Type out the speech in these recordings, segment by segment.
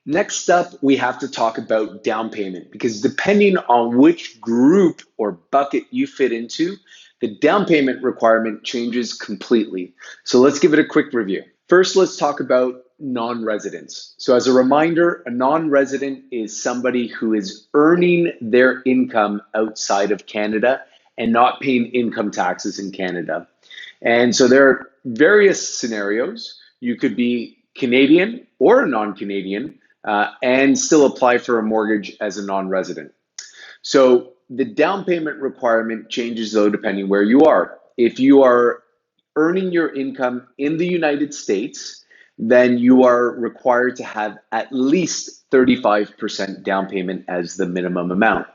Next up, we have to talk about down payment because depending on which group or bucket you fit into, the down payment requirement changes completely. So let's give it a quick review. First, let's talk about non-residents. So as a reminder, a non-resident is somebody who is earning their income outside of Canada and not paying income taxes in Canada. And so there are various scenarios. You could be Canadian or a non-Canadian and still apply for a mortgage as a non-resident. So the down payment requirement changes though depending where you are. If you are earning your income in the United States, then you are required to have at least 35% down payment as the minimum amount.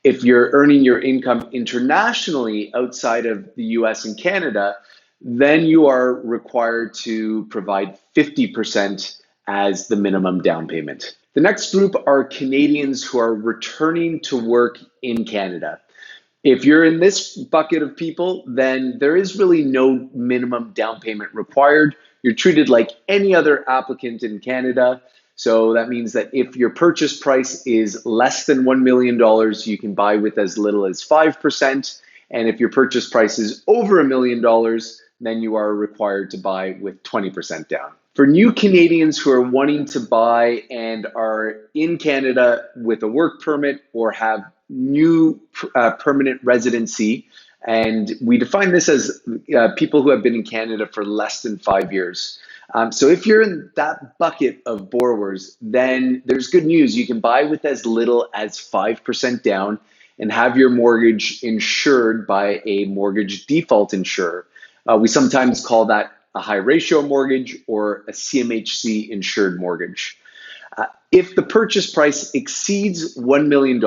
If you're earning your income internationally outside of the US and Canada, then you are required to provide 50% as the minimum down payment. The next group are Canadians who are returning to work in Canada. If you're in this bucket of people, then there is really no minimum down payment required. You're treated like any other applicant in Canada. So that means that if your purchase price is less than $1 million, you can buy with as little as 5%. And if your purchase price is over $1 million, then you are required to buy with 20% down. For new Canadians who are wanting to buy and are in Canada with a work permit or have new permanent residency, and we define this as people who have been in Canada for less than 5 years. So if you're in that bucket of borrowers, then there's good news. You can buy with as little as 5% down and have your mortgage insured by a mortgage default insurer. We sometimes call that a high ratio mortgage or a CMHC insured mortgage. If the purchase price exceeds $1 million,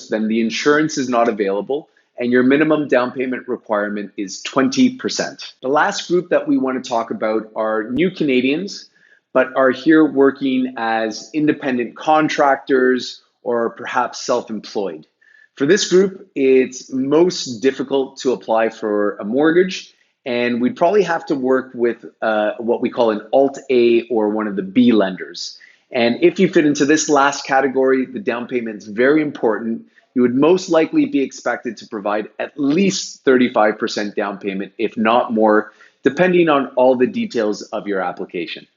then the insurance is not available and your minimum down payment requirement is 20%. The last group that we want to talk about are new Canadians, but are here working as independent contractors or perhaps self-employed. For this group, it's most difficult to apply for a mortgage, and we'd probably have to work with what we call an Alt-A or one of the B lenders. And if you fit into this last category, the down payment is very important. You would most likely be expected to provide at least 35% down payment, if not more, depending on all the details of your application.